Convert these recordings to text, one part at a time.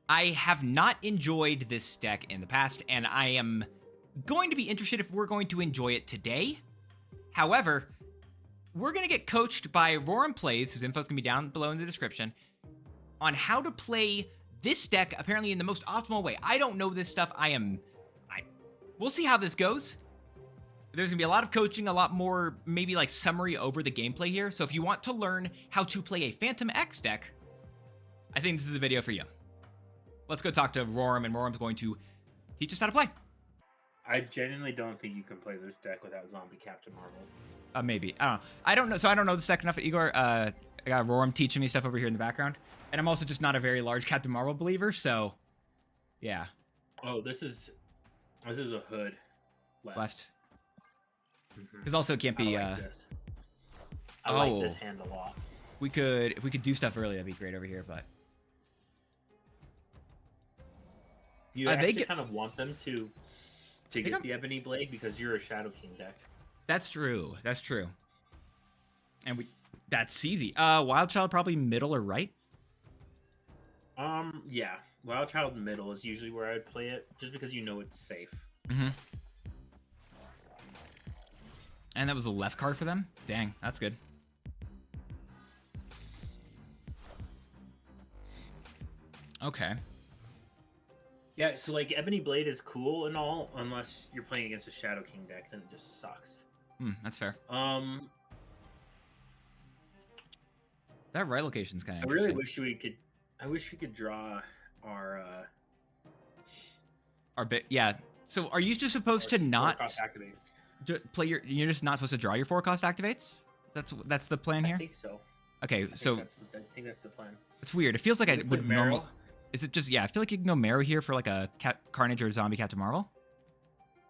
I have not enjoyed this deck in the past, and I am going to be interested if we're going to enjoy it today. However, we're going to get coached by Roram Plays, whose info is going to be down below in the description, on how to play this deck apparently in the most optimal way. I don't know this stuff. We'll see how this goes. There's gonna be a lot of coaching, a lot more maybe like summary over the gameplay here. So if you want to learn how to play a Phantom X deck, I think this is the video for you. Let's go talk to Roram, and Roram's going to teach us how to play. I genuinely don't think you can play this deck without Zombie Captain Marvel. Maybe. I don't know. I don't know. So I don't know this deck enough, Igor. I got Roram teaching me stuff over here in the background. And I'm also just not a very large Captain Marvel believer, so yeah. Oh, this is a hood Left. Because also it can't be I like this. I like this hand a lot. If we could do stuff early, that'd be great over here, but you actually kind of want them to get the Ebony Blade because you're a Shadow King deck. That's true. That's true. And that's easy. Wild Child probably middle or right? Yeah. Wild Child middle is usually where I would play it, just because you know it's safe. Mm-hmm. And that was a left card for them? Dang, that's good. Okay. Yeah, so like Ebony Blade is cool and all, unless you're playing against a Shadow King deck, then it just sucks. That's fair. That right location's kind of. I really wish we could. I wish we could draw our bit. Yeah. So are you just supposed to not play your? You're just not supposed to draw your 4-cost activates. That's the plan here. I think so. Okay, I think that's the plan. It's weird. It feels like I would normal. Is it just, yeah, I feel like you can go Marrow here for like a Carnage or Zombie Captain Marvel.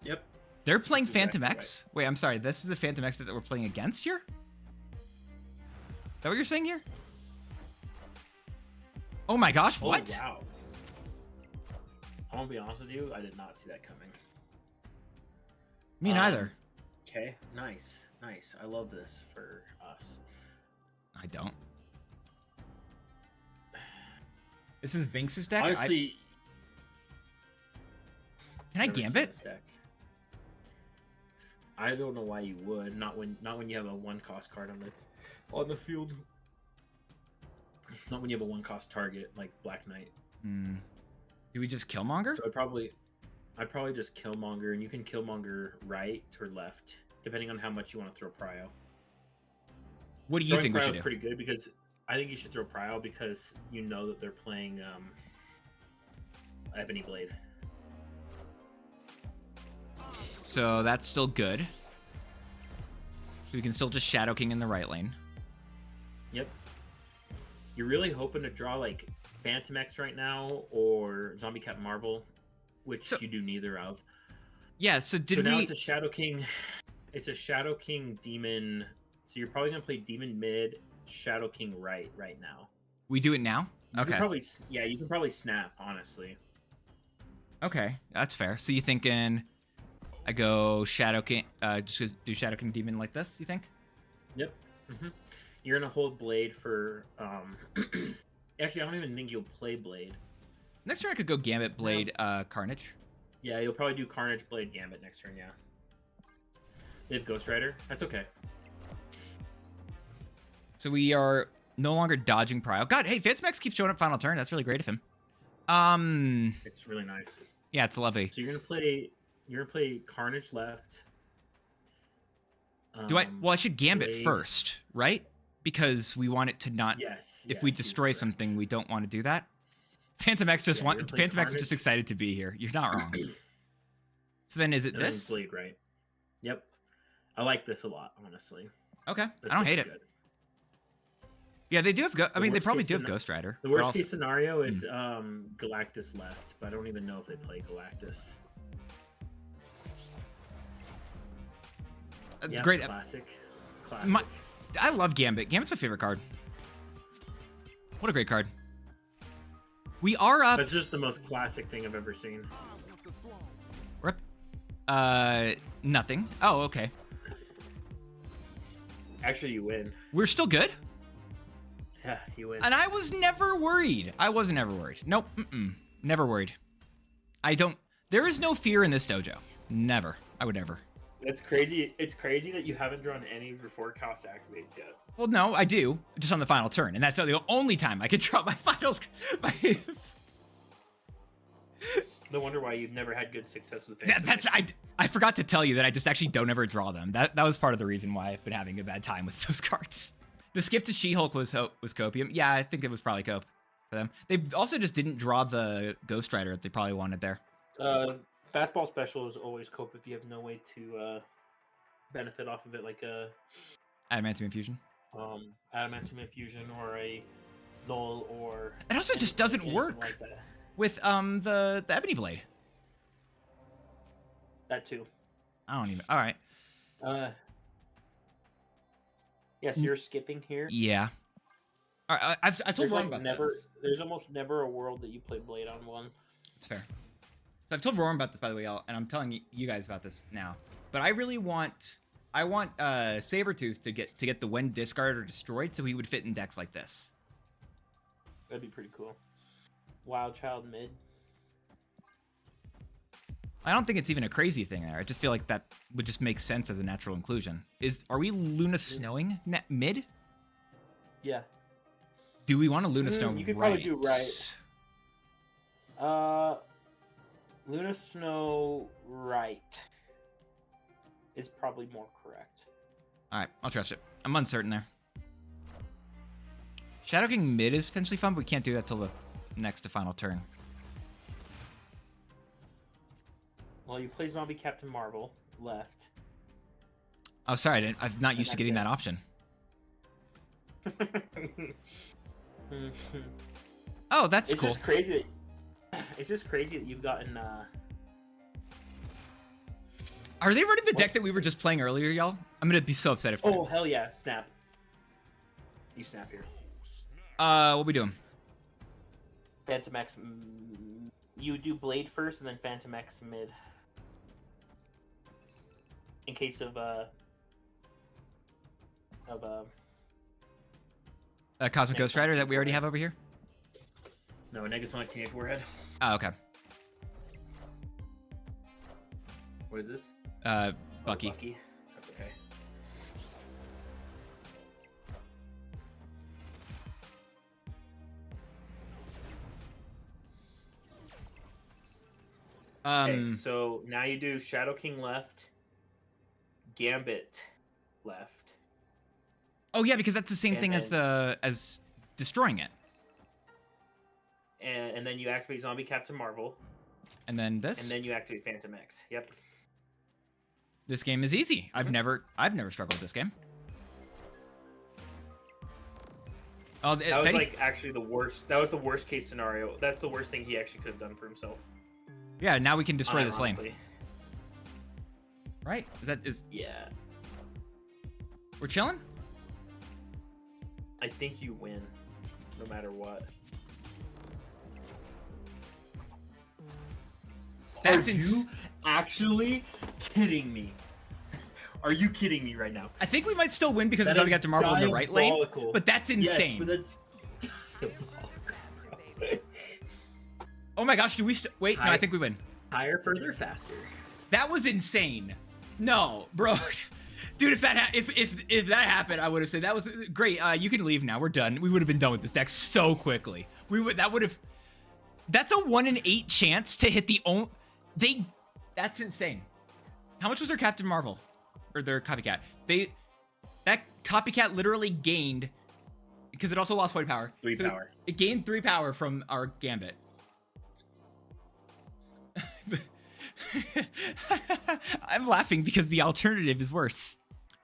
Yep. They're playing Phantom X? Right. Wait, I'm sorry. This is the Phantom X that we're playing against here? Is that what you're saying here? Oh my gosh, what? Oh, wow. I'm gonna be honest with you, I did not see that coming. Me neither. Okay, nice. Nice. I love this for us. I don't. This is Binks' deck? Honestly, can I Gambit? I don't know why you would. Not when you have a 1-cost card on the field. Not when you have a 1-cost target like Black Knight. Do we just Killmonger? So I'd probably just Killmonger, and you can Killmonger right or left, depending on how much you want to throw Prio. What do you think we should do? Pretty good, because I think you should throw Prio because you know that they're playing Ebony Blade. So that's still good. We can still just Shadow King in the right lane. Yep. You're really hoping to draw like Phantom X right now or Zombie Captain Marvel, which you do neither of. Yeah, so now it's a Shadow King. It's a Shadow King Demon. So you're probably gonna play Demon mid, Shadow King right now. We do it now? Okay. You can probably snap, honestly. Okay, that's fair. So you thinking I go Shadow King, just do Shadow King Demon like this, you think? Yep. You're gonna hold Blade for actually I don't even think you'll play Blade. Next turn I could go Gambit, Blade, Carnage. Yeah, you'll probably do Carnage, Blade, Gambit next turn, yeah. They have Ghost Rider. That's okay. So we are no longer dodging Prio. God, hey, Phantom X keeps showing up final turn. That's really great of him. It's really nice. Yeah, it's lovely. So you're gonna play Carnage left. Well, I should Gambit first, right? Because we want it to not. Yes. If we destroy something, we don't want to do that. Phantom X Phantom X is just excited to be here. You're not wrong. So then, is it this? Blade, right? Yep. I like this a lot, honestly. Okay, I don't hate it. Good. Yeah, they do have. They probably do have Ghost Rider. The worst case scenario is Galactus left, but I don't even know if they play Galactus. Yeah, great. Classic. I love Gambit. Gambit's my favorite card. What a great card. We are up. That's just the most classic thing I've ever seen. We're up. Nothing. Oh, okay. Actually, you win. We're still good? Yeah, you win. And I was never worried. I wasn't ever worried. Nope. Never worried. I don't. There is no fear in this dojo. Never. I would never. It's crazy. It's crazy that you haven't drawn any of your 4-cost activates yet. Well, no, I do. Just on the final turn. And that's the only time I could draw my finals. No wonder why you've never had good success with I forgot to tell you that I just actually don't ever draw them. That was part of the reason why I've been having a bad time with those cards. The skip to She-Hulk was copium. Yeah, I think it was probably cope for them. They also just didn't draw the Ghost Rider that they probably wanted there. Fastball special is always cope if you have no way to benefit off of it, like a Adamantium Infusion. Adamantium Infusion or a Null or. It also just doesn't work like that. With the Ebony Blade. That too. I don't even. All right. Yes, you're skipping here. Yeah. All right. I told Roram about this. There's almost never a world that you play Blade on one. It's fair. So I've told Roram about this, by the way, y'all, and I'm telling you guys about this now. But I really want, Sabretooth to get the when discarded or destroyed, so he would fit in decks like this. That'd be pretty cool. Wild Child mid. I don't think it's even a crazy thing there. I just feel like that would just make sense as a natural inclusion. Are we Luna Snowing mid? Yeah. Do we want to Luna Snow You could right? probably do right. Luna Snow right is probably more correct. All right, I'll trust it. I'm uncertain there. Shadow King mid is potentially fun, but we can't do that till the next to final turn. Well, you play Zombie Captain Marvel left. Oh, sorry, I'm not used to getting that option. Oh, that's cool. Just crazy. It's just crazy that you've gotten. Are they running the deck that we were just playing earlier, y'all? I'm gonna be so upset if. Oh hell yeah! Snap. You snap here. What we doing? Phantom X. You do Blade first, and then Phantom X mid. In case of Cosmic Ghost Rider that we already have over here. No, Negasonic Teenage Warhead. Oh, okay. What is this? Bucky. Oh, Bucky. That's okay. Okay, so now you do Shadow King left, Gambit left. Oh yeah, because that's the same thing as destroying it. And then you activate Zombie Captain Marvel. And then this. And then you activate Phantom X. Yep. This game is easy. I've never struggled with this game. Oh, that was like actually the worst. That was the worst case scenario. That's the worst thing he actually could have done for himself. Yeah, now we can destroy this lane. Right? Yeah. We're chilling? I think you win, no matter what. Are you actually kidding me? Are you kidding me right now? I think we might still win because it's already got to Marvel in the right lane. But that's insane. Yes, but that's oh my gosh, do we wait? No, I think we win. Higher, further, faster. That was insane. No, bro. Dude, if that if that happened, I would have said that was great. You can leave now. We're done. We would have been done with this deck so quickly. That's a 1 in 8 chance to hit the only. That's insane. How much was their Captain Marvel or their copycat? That copycat literally gained because it also lost white power. 3 power. It gained 3 power from our Gambit. I'm laughing because the alternative is worse.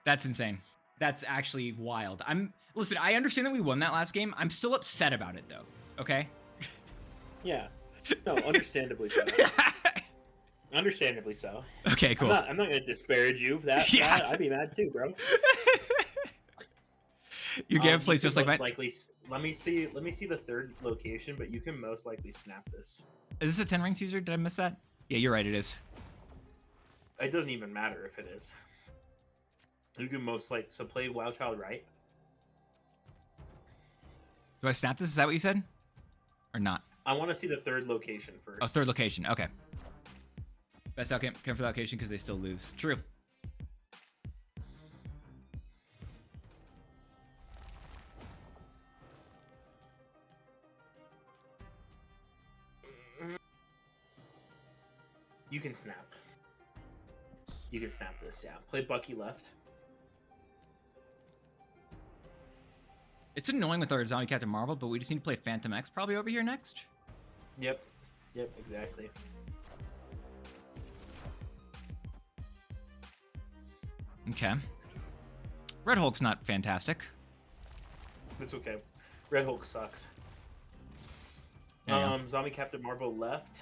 That's insane. That's actually wild. Listen, I understand that we won that last game. I'm still upset about it though. Okay? Yeah. No, understandably so. Understandably so. Okay, cool. I'm not gonna disparage you for that. Yeah. I'd be mad too, bro. Your game plays just like mine. Let me see the third location, but you can most likely snap this. Is this a 10 rings user? Did I miss that? Yeah, you're right, it is. It doesn't even matter if it is. You can so play Wild Child right. Do I snap this? Is that what you said? Or not? I want to see the third location first. Oh, third location. Okay. Best outcome for the location because they still lose. True. You can snap. You can snap this, yeah. Play Bucky left. It's annoying with our Zombie Captain Marvel, but we just need to play Phantom X probably over here next. Yep. Yep, exactly. Okay. Red Hulk's not fantastic. It's okay. Red Hulk sucks. Yeah. Zombie Captain Marvel left.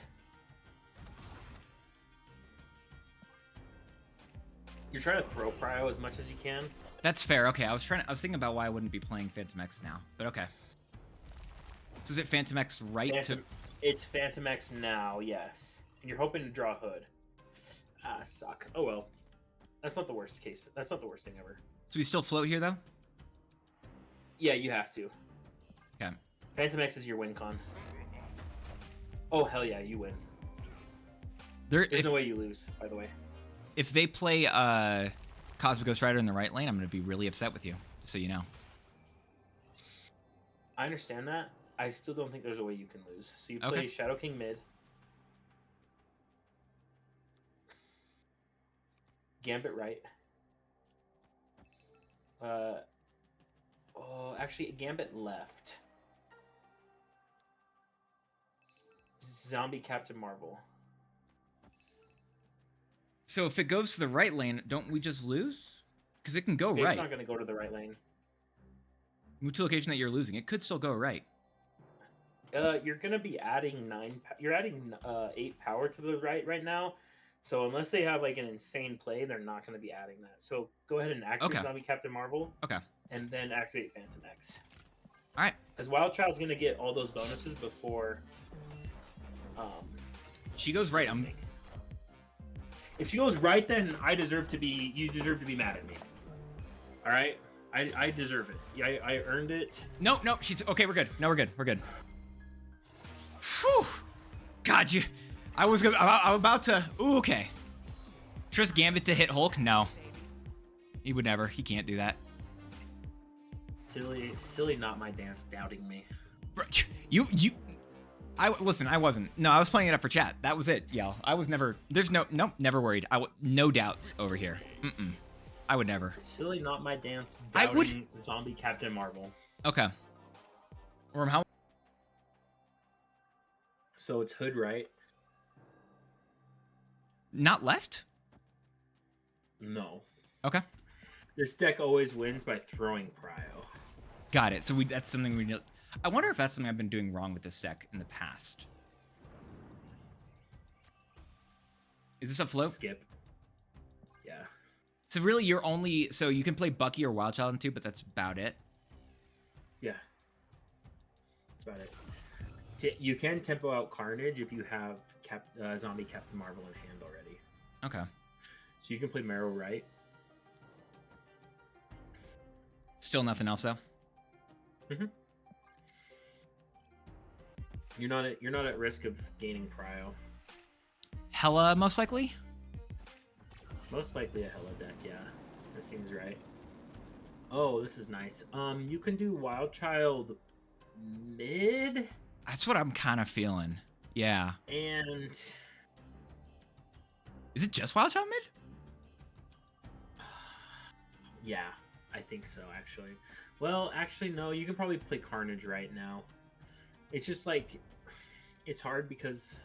You're trying to throw Prio as much as you can. That's fair. Okay, I was thinking about why I wouldn't be playing Phantom X now, but okay. So is it Phantom X It's Phantom X now, yes. And you're hoping to draw Hood. Ah, suck. Oh well. That's not the worst case. That's not the worst thing ever. So we still float here though? Yeah, you have to. Okay. Phantom X is your win con. Oh hell yeah, you win. There's no way you lose, by the way. If they play Cosmic Ghost Rider in the right lane, I'm going to be really upset with you, just so you know. I understand that. I still don't think there's a way you can lose. So you play Shadow King mid. Gambit right. Actually, Gambit left. Zombie Captain Marvel. So if it goes to the right lane, don't we just lose? Because it can go right. It's not going to go to the right lane. Move to a location that you're losing. It could still go right. You're going to be adding 8 power to the right now. So unless they have like an insane play, they're not going to be adding that. So go ahead and activate Zombie Captain Marvel. Okay. And then activate Phantom X. All right. Because Wild Child's going to get all those bonuses before. She goes right. If she goes right, then you deserve to be mad at me. All right, I deserve it. Yeah, I earned it. No, she's okay. We're good. No, we're good. We're good. Whew. God, I was about to. Ooh, okay. Trust Gambit to hit Hulk? No. He would never. He can't do that. Silly, not my dance, doubting me. Listen, I wasn't. No, I was playing it up for chat. That was it, y'all. I was never. There's never worried. No doubts over here. I would never. Silly, not my dance. Doubting Zombie Captain Marvel. Okay. Worm, how? So it's Hood, right? Not left? No. Okay. This deck always wins by throwing Prio. Got it. So that's something we know. I wonder if that's something I've been doing wrong with this deck in the past. Is this a float? Skip. Yeah. So really, so you can play Bucky or Wild Child in 2, but that's about it. Yeah. That's about it. You can tempo out Carnage if you have Zombie Captain Marvel in hand already. Okay. So you can play Marrow right. Still nothing else though. Mm-hmm. You're not at risk of gaining Prio. Hella, most likely? Most likely a Hella deck, yeah. That seems right. Oh, this is nice. You can do Wild Child mid? That's what I'm kind of feeling. Yeah. And... Is it just Wild Child mid? Yeah, I think so, actually. Well, actually, no. You can probably play Carnage right now. It's just like, it's hard because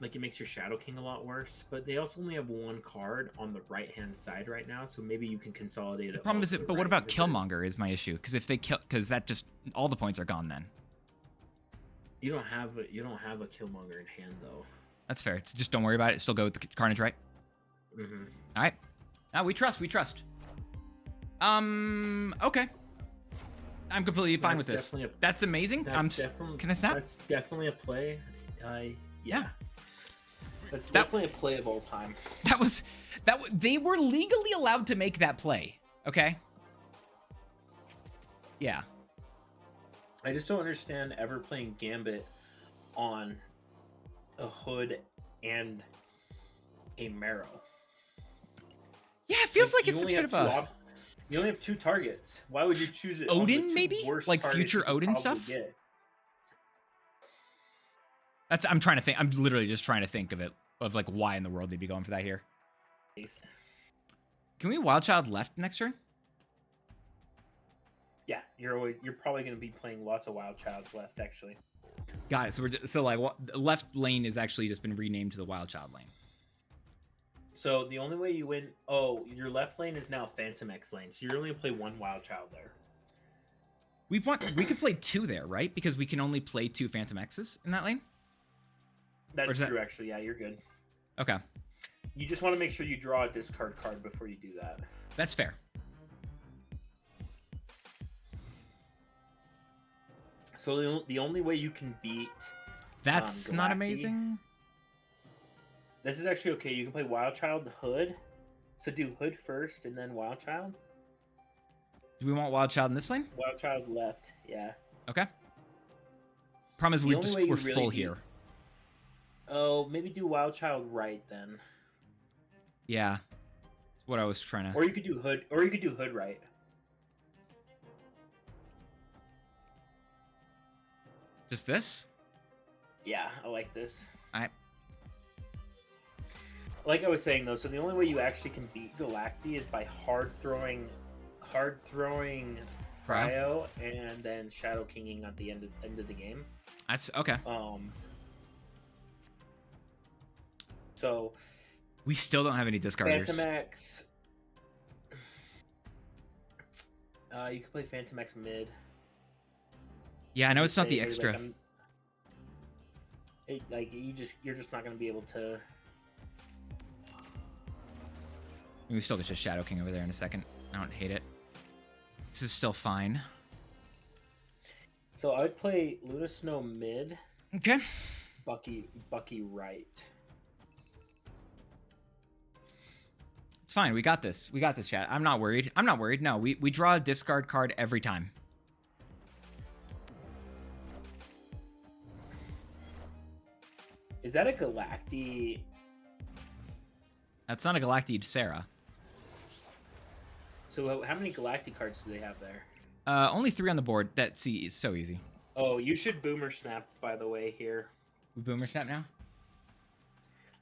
like it makes your Shadow King a lot worse, but they also only have one card on the right hand side right now, so maybe you can consolidate it. The problem is but what about Killmonger is my issue, because if they kill, because that just all the points are gone then. You don't have a Killmonger in hand though. That's fair. Just don't worry about it. Still go with the Carnage, right? Mm-hmm. All right. Now we trust. Okay. I'm completely fine with this. That's amazing. Can I snap? That's definitely a play. Yeah. That's definitely a play of all time. They were legally allowed to make that play. Okay. Yeah. I just don't understand ever playing Gambit on a Hood and a Marrow. Yeah, it feels like you it's a only bit have of a you only have 2 targets. Why would you choose it? On the Odin, 2 maybe? worst Like targets future you could Odin probably stuff? get? I'm trying to think. I'm literally just trying to think of it, of like why in the world they'd be going for that here. Can we Wild Child left next turn? Yeah, you're probably going to be playing lots of Wild Childs left, actually. Got it. So like left lane is actually just been renamed to the Wild Child lane. So the only way you win, your left lane is now Phantom X lane, so you're only gonna play 1 Wild Child there. We could play 2 there, right? Because we can only play 2 Phantom X's in that lane. That's true, actually. Yeah, you're good. Okay. You just want to make sure you draw a discard card before you do that. That's fair. So the only way you can beat That's not Galacti, amazing. This is actually okay. You can play Wild Child Hood. So do Hood first and then Wild Child. Do we want Wild Child in this lane? Wild Child left, yeah. Okay. Problem is we're full here. Oh, maybe do Wild Child right then. Yeah. That's what I was trying to. Or you could do Hood right. Just this? Yeah, I like this. Alright. Like I was saying though, so the only way you actually can beat Galacti is by hard throwing Cryo and then Shadow Kinging at the end of the game. That's okay. So we still don't have any discarders. Phantom X. You can play Phantom X mid. Yeah, I know it's not the extra. You're just not gonna be able to. We still get just Shadow King over there in a second. I don't hate it. This is still fine. So I would play Luna Snow mid. Okay. Bucky right. It's fine. We got this. We got this, chat. I'm not worried. I'm not worried. No, we draw a discard card every time. Is that a Galacti? That's not a Galactid Sarah. So how many Galacti cards do they have there? Only 3 on the board. That is so easy. Oh, you should Boomer Snap, by the way, here. We Boomer Snap now?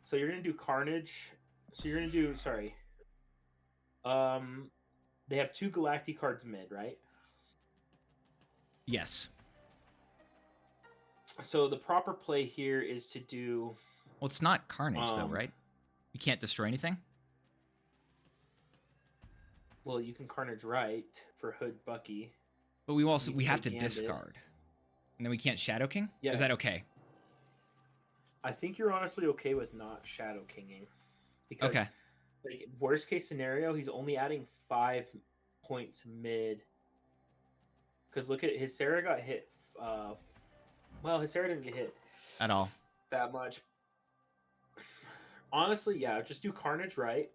So you're going to do Carnage. So you're going to do, sorry. They have 2 Galacti cards mid, right? Yes. So the proper play here is to do... Well, it's not Carnage, though, right? You can't destroy anything? Well, you can Carnage right for Hood Bucky. But we have to discard. And then we can't Shadow King? Yeah. Is that okay? I think you're honestly okay with not Shadow Kinging. Because, okay. Like, worst case scenario, he's only adding 5 points mid. Because look at his Sarah got hit. Well, his Sarah didn't get hit at all that much. Honestly, yeah, just do Carnage right.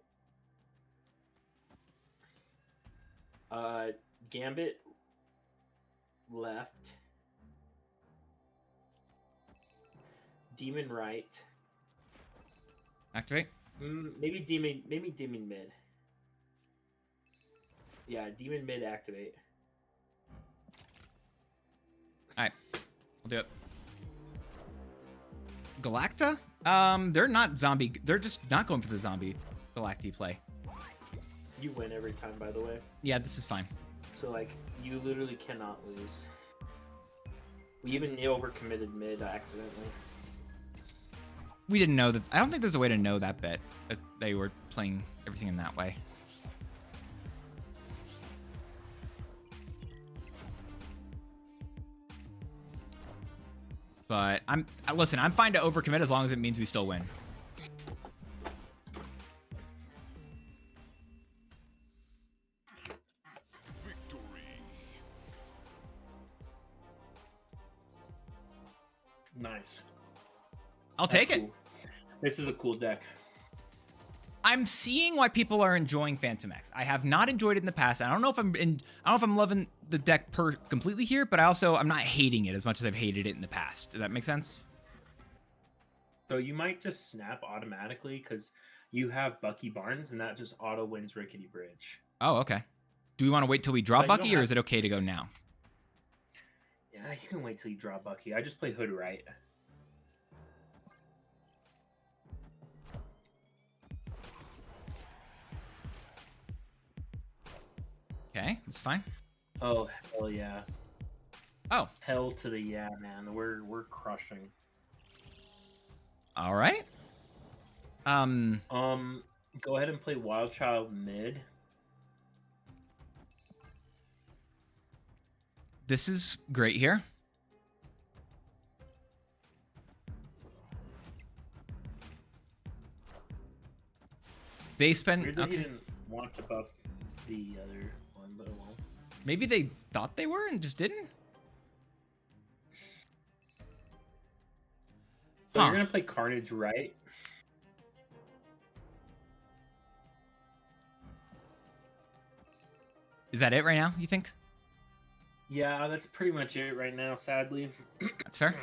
Gambit left. Demon right. Activate. Maybe demon mid. Yeah, demon mid activate. All right, we'll do it. Galacta? They're not zombie. They're just not going for the zombie Galacti play. You win every time, by the way. Yeah, this is fine. So, like, you literally cannot lose. We even overcommitted mid accidentally. We didn't know that. I don't think there's a way to know that bit, that they were playing everything in that way. But listen, I'm fine to overcommit as long as it means we still win. Nice. I'll take it. Cool. This is a cool deck. I'm seeing why people are enjoying Phantom X. I have not enjoyed it in the past. I don't know if I'm loving the deck completely here, but I'm not hating it as much as I've hated it in the past. Does that make sense? So you might just snap automatically because you have Bucky Barnes, and that just auto wins Rickety Bridge. Oh, okay. Do we want to wait till we draw But you Bucky, don't or have- is it okay to go now? Yeah, you can wait till you draw Bucky. I just play Hood right. Okay, that's fine. Oh hell yeah! Oh, Hell to the yeah, man. We're crushing. all right. Go ahead and play Wild Child mid. This is great here. They spend. Weird that he Okay. didn't want to buff the other one, but it won't. Maybe they thought they were and just didn't. So Huh. you're gonna play Carnage right. Is that it right now? You think? Yeah, that's pretty much it right now. Sadly, That's fair.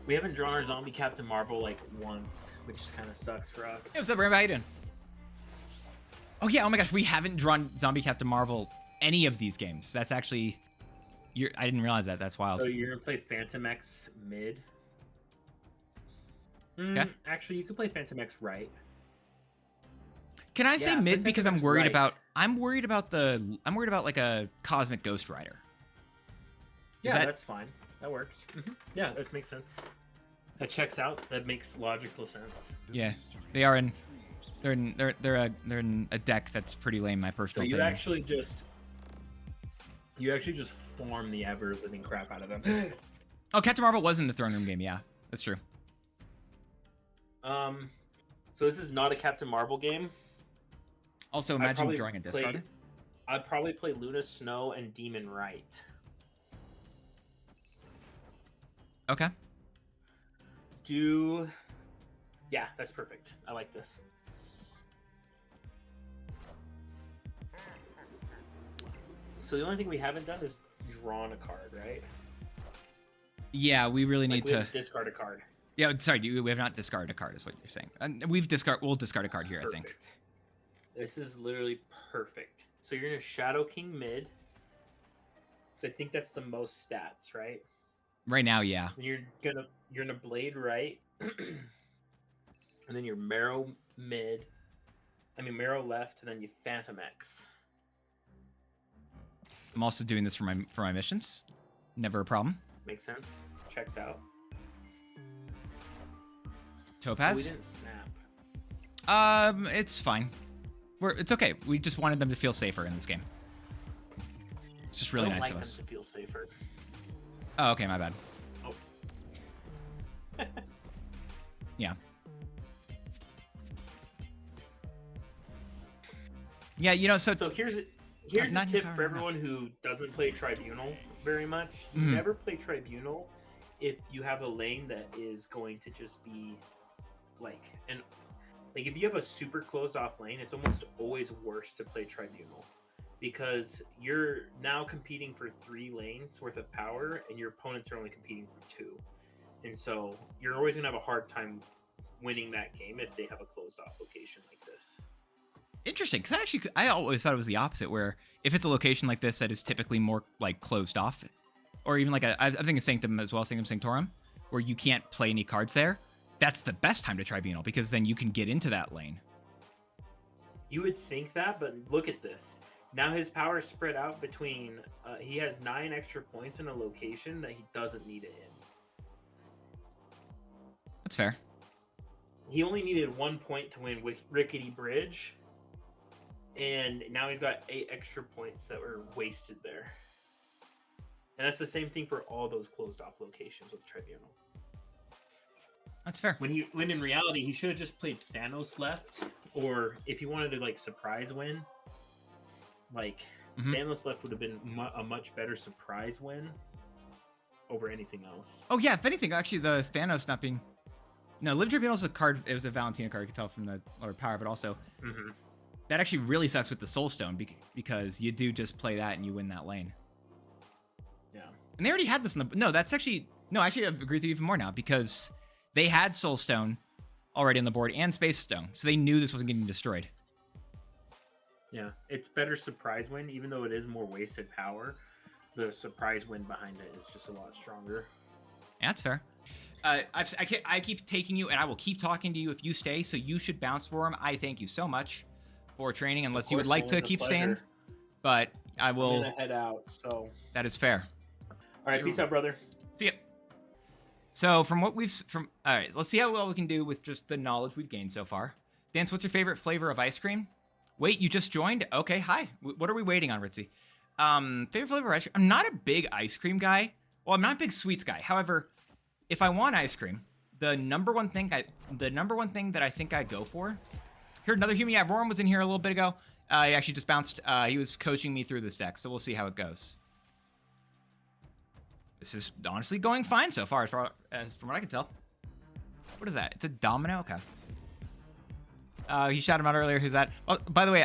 we haven't drawn our Zombie Captain Marvel like once, which kind of sucks for us. Hey, what's up, everybody? How you doing? Oh yeah. Oh my gosh, we haven't drawn Zombie Captain Marvel any of these games. That's actually. I didn't realize that. That's wild. So you're gonna play Phantom X mid. Okay. Actually, you could play Phantom X right. Can I say Yeah, mid but because I'm that's worried right. about I'm worried about like a Cosmic Ghost Rider. Yeah, that- that's fine. That works. Yeah, that makes sense. That checks out. That makes logical sense. Yeah, they are in. They're in a deck that's pretty lame. My So personal you opinion. actually just farm the ever living crap out of them. Oh, Captain Marvel was in the Throne Room game. Yeah, that's true. So this is not a Captain Marvel game. Also, I'd imagine probably drawing a play- discard. I'd probably play Luna Snow and Demon Right. Okay. Yeah, that's perfect. I like this. So the only thing we haven't done is drawn a card, right? Yeah, we really need Like, we to. have to discard a card. Yeah, sorry, we have not discarded a card, is what you're saying. And we'll discard a card here, I think. Perfect. This is literally perfect. So you're gonna Shadow King mid. So I think that's the most stats, right? Right now, yeah. And you're gonna Blade right, and then you're Marrow mid. Marrow left, and then you Phantom X. I'm also doing this for my missions. Never a problem. Makes sense. Checks out. Oh, we Topaz. didn't snap. It's fine. It's okay. We just wanted them to feel safer in this game. It's just really I don't nice like of us. them to feel safer. Oh, okay, my bad. Oh. Yeah. Yeah, so So here's a not tip power for enough. everyone who doesn't play Tribunal very much. Mhm. Never play Tribunal if you have a lane that is going to just be like if you have a super closed off lane, it's almost always worse to play Tribunal because you're now competing for 3 lanes worth of power and your opponents are only competing for 2. And so you're always gonna have a hard time winning that game if they have a closed off location like this. interesting, because I always thought it was the opposite, where if it's a location like this that is typically more like closed off, or even like I think it's Sanctum as well, Sanctum Sanctorum, where you can't play any cards there, that's the best time to Tribunal because then you can get into that lane. You would think that, but look at this. Now his power is spread out between. He has 9 extra points in a location that he doesn't need it in. That's fair. He only needed 1 point to win with Rickety Bridge, and now he's got 8 extra points that were wasted there. And that's the same thing for all those closed off locations with Tribunal. That's fair. When in reality he should have just played Thanos left, or if he wanted to like surprise win, like Mhm. Thanos left would have been a much better surprise win over anything else. Oh yeah, if anything, actually the Thanos not being. No, Live Tribunal is a card. It was a Valentina card. You could tell from the lower power, but also Mm-hmm. That actually really sucks with the Soulstone because you do just play that and you win that lane. Yeah. And they already had this in the... No, that's actually... No, actually, I agree with you even more now because they had Soulstone already on the board and Space Stone, so they knew this wasn't getting destroyed. Yeah, it's better surprise win, even though it is more wasted power. The surprise win behind it is just a lot stronger. Yeah, that's fair. I keep taking you, and I will keep talking to you if you stay, so you should bounce for him. I thank you so much for training, unless you would like to keep staying. But I will... I'm gonna head out, so... That is fair. All right, peace out, brother. See ya. So from what we've... All right, let's see how well we can do with just the knowledge we've gained so far. Dance, what's your favorite flavor of ice cream? Wait, you just joined? Okay, hi. What are we waiting on, Ritzy? Favorite flavor of ice cream? I'm not a big ice cream guy. Well, I'm not a big sweets guy. However, if I want ice cream, the number one thing that I think I'd go for... Here's another human. Yeah, Roram was in here a little bit ago. He actually just bounced. He was coaching me through this deck, so we'll see how it goes. This is honestly going fine so far, as from what I can tell. What is that? It's a domino? Okay. He shouted him out earlier. Who's that? Oh, by the way,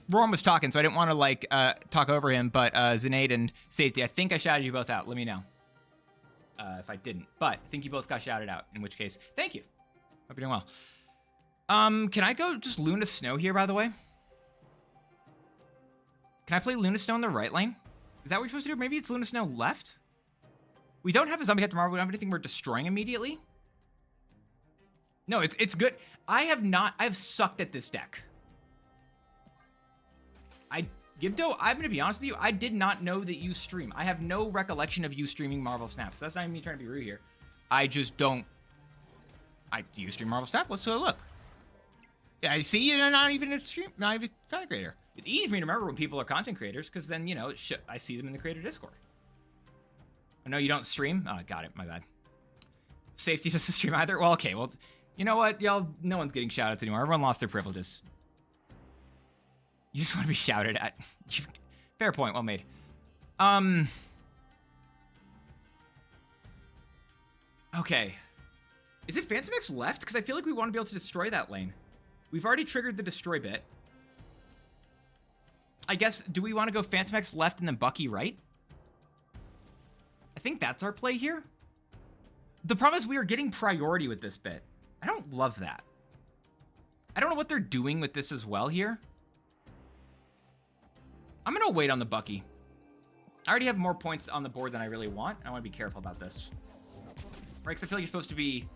Roram was talking, so I didn't want to talk over him. But Zinade and Safety, I think I shouted you both out. Let me know if I didn't. But I think you both got shouted out. In which case, thank you. Hope you're doing well. Can I go just Luna Snow here? By the way, can I play Luna Snow in the right lane? Is that what we're supposed to do? Maybe it's Luna Snow left. We don't have a zombie head tomorrow. We don't have anything we're destroying immediately. No, it's good. I've sucked at this deck. Gibdo, I'm going to be honest with you. I did not know that you stream. I have no recollection of you streaming Marvel Snap. So that's not even me trying to be rude here. I just don't. You stream Marvel Snap? Let's look. Yeah, I see you're not even a content creator. It's easy for me to remember when people are content creators because then, you know, I see them in the creator Discord. I know you don't stream. Oh, got it. My bad. Safety doesn't stream either. Well, okay. Well, you know what, y'all? No one's getting shoutouts anymore. Everyone lost their privileges. You just want to be shouted at. Fair point. Well made. Okay. Is it Phantom X left? Because I feel like we want to be able to destroy that lane. We've already triggered the destroy bit. I guess, do we want to go Phantom X left and then Bucky right? I think that's our play here. The problem is we are getting priority with this bit. I don't love that. I don't know what they're doing with this as well here. I'm going to wait on the Bucky. I already have more points on the board than I really want. I want to be careful about this. Right, because I feel like you're supposed to be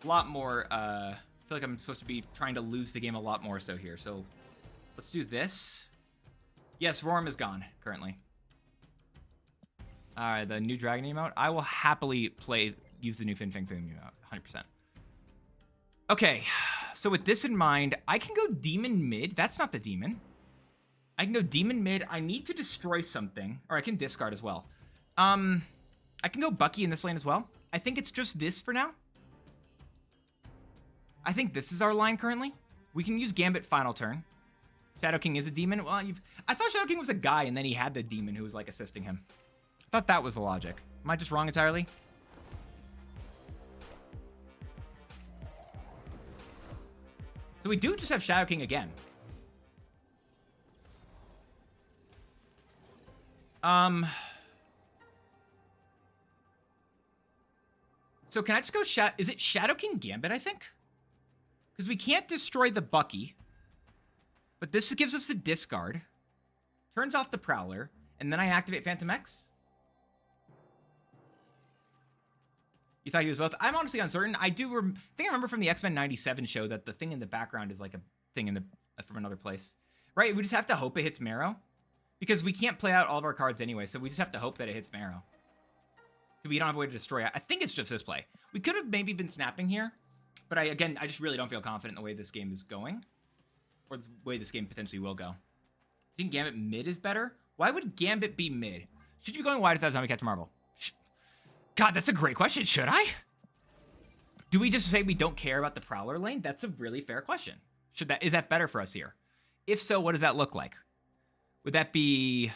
a lot more... I feel like I'm supposed to be trying to lose the game a lot more so here. So let's do this. Yes, Roram is gone currently. All right, the new Dragon emote. I will happily use the new Fin Fang Foom emote, 100%. Okay, so with this in mind, I can go Demon mid. That's not the Demon. I can go Demon mid. I need to destroy something, or I can discard as well. I can go Bucky in this lane as well. I think it's just this for now. I think this is our line currently. We can use Gambit final turn. Shadow King is a demon. Well, I thought Shadow King was a guy, and then he had the demon who was like assisting him. I thought that was the logic. Am I just wrong entirely? So we do just have Shadow King again. So can I just go is it Shadow King Gambit, I think? Because we can't destroy the Bucky. But this gives us the discard. Turns off the Prowler. And then I activate Phantom X. You thought he was both? I'm honestly uncertain. I think I remember from the X-Men 97 show that the thing in the background is like a thing from another place. Right? We just have to hope it hits Marrow. Because we can't play out all of our cards anyway, so we just have to hope that it hits Marrow. We don't have a way to destroy it. I think it's just this play. We could have maybe been snapping here. But I just really don't feel confident in the way this game is going. Or the way this game potentially will go. I think Gambit mid is better. Why would Gambit be mid? Should you be going wide if that's Zombie Captain Marvel? God, that's a great question. Should I? Do we just say we don't care about the Prowler lane? That's a really fair question. Is that better for us here? If so, what does that look like? Would that be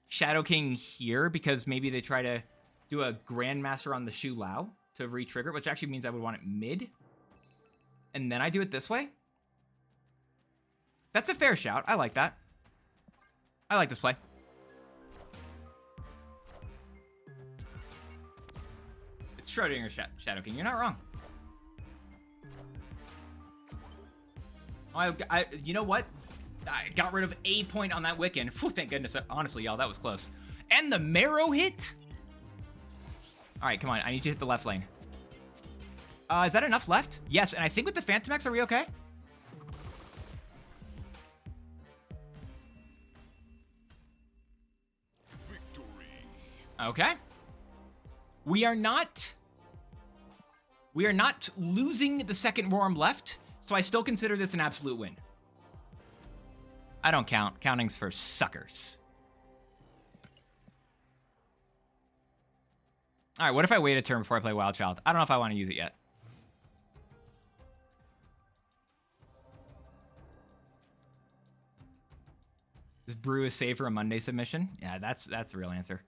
Shadow King here? Because maybe they try to do a Grandmaster on the Shu Lao to re-trigger, which actually means I would want it mid. And then I do it this way? That's a fair shout. I like that. I like this play. It's Schrodinger Shadow King. You're not wrong. You know what? I got rid of a point on that Wiccan. Phew, thank goodness. Honestly, y'all, that was close. And the Marrow hit? All right, come on. I need you to hit the left lane. Is that enough left? Yes, and I think with the Phantom X, are we okay? Victory. Okay. We are not losing the second Roram left, so I still consider this an absolute win. I don't count. Counting's for suckers. All right, what if I wait a turn before I play Wild Child? I don't know if I want to use it yet. This brew is safe for a Monday submission? Yeah, that's the real answer.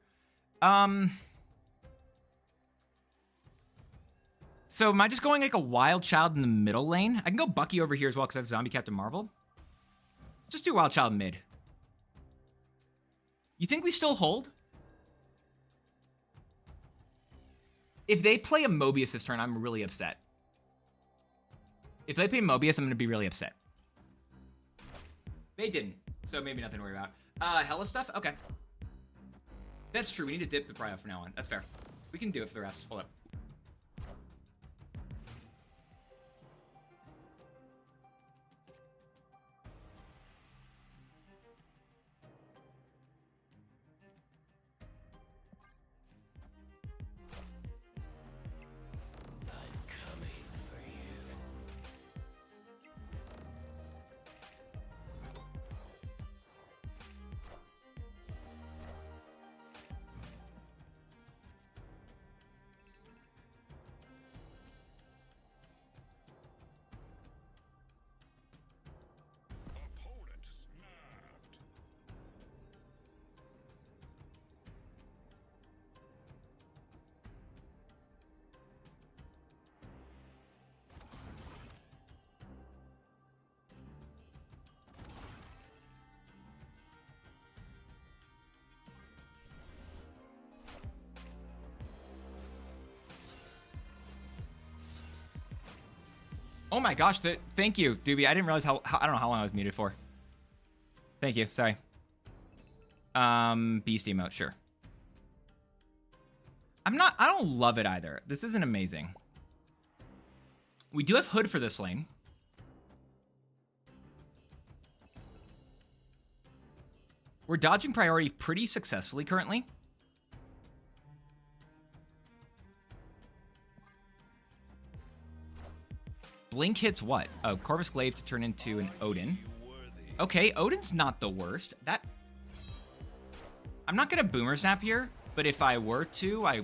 So am I just going like a Wild Child in the middle lane? I can go Bucky over here as well because I have Zombie Captain Marvel. Just do Wild Child mid. You think we still hold? If they play a Mobius this turn, I'm really upset. If they play Mobius, I'm going to be really upset. They didn't, so maybe nothing to worry about. Hella stuff? Okay. That's true. We need to dip the prio from now on. That's fair. We can do it for the rest. Hold up. Oh my gosh, thank you, Doobie. I didn't realize how I don't know how long I was muted for. Thank you, sorry. Beast emote, sure. I don't love it either. This isn't amazing. We do have Hood for this lane. We're dodging priority pretty successfully currently. Blink hits what? Oh, Corvus Glaive to turn into an Odin. Okay, Odin's not the worst. I'm not gonna Boomer Snap here, but if I were to, I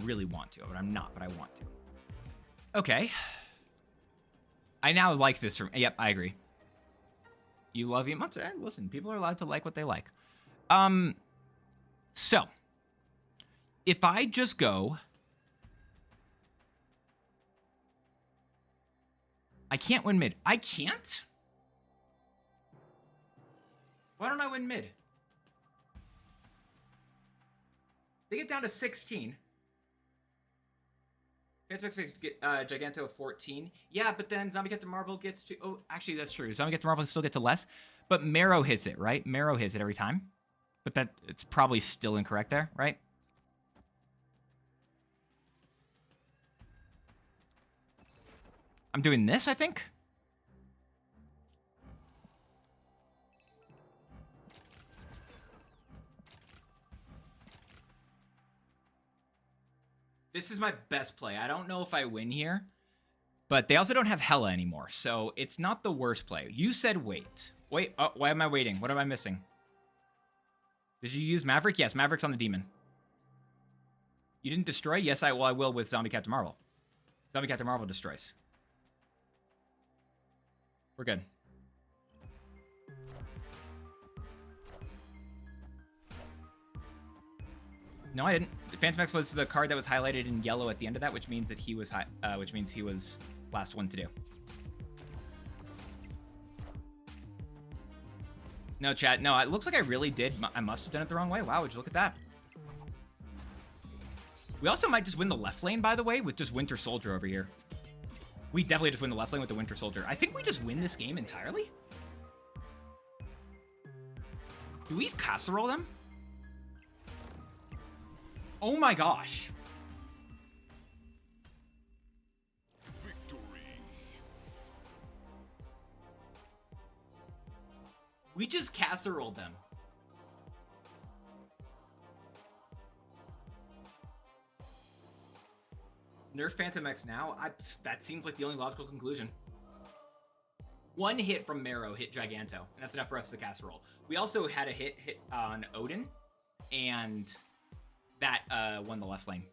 really want to, but I'm not, but I want to. Okay. I now like this from, yep, I agree. You love emotes? Listen, people are allowed to like what they like. So, if I just go... I can't win mid. I can't? Why don't I win mid? They get down to 16. Get Giganto of 14. Yeah, but then Zombie Captain Marvel gets to... Oh, actually, that's true. Zombie Captain Marvel still get to less. But Marrow hits it, right? Marrow hits it every time. But it's probably still incorrect there, right? I'm doing this, I think. This is my best play. I don't know if I win here, but they also don't have Hela anymore, so it's not the worst play. You said wait. Wait, oh, why am I waiting? What am I missing? Did you use Maverick? Yes, Maverick's on the demon. You didn't destroy? Yes, I will with Zombie Captain Marvel. Zombie Captain Marvel destroys. We're good. No, I didn't. Phantom X was the card that was highlighted in yellow at the end of that, which means that he was last one to do. No, chat. No, it looks like I really did. I must have done it the wrong way. Wow, would you look at that? We also might just win the left lane, by the way, with just Winter Soldier over here. We definitely just win the left lane with the Winter Soldier. I think we just win this game entirely. Do we casserole them? Oh my gosh. Victory. We just casseroled them. Nerf Phantom X now? That seems like the only logical conclusion. One hit from Marrow hit Giganto, and that's enough for us to casserole. We also had a hit on Odin, and that won the left lane.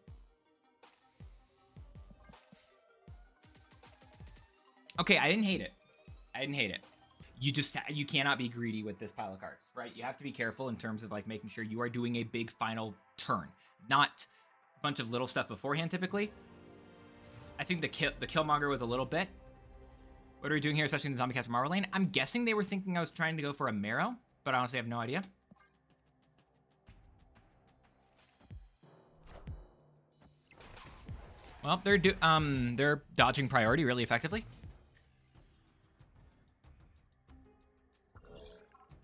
Okay, I didn't hate it. I didn't hate it. You cannot be greedy with this pile of cards, right? You have to be careful in terms of like making sure you are doing a big final turn, not a bunch of little stuff beforehand typically. I think the Killmonger was a little bit. What are we doing here, especially in the Zombie Captain Marvel lane? I'm guessing they were thinking I was trying to go for a Marrow, but I honestly have no idea. Well, they're dodging priority really effectively.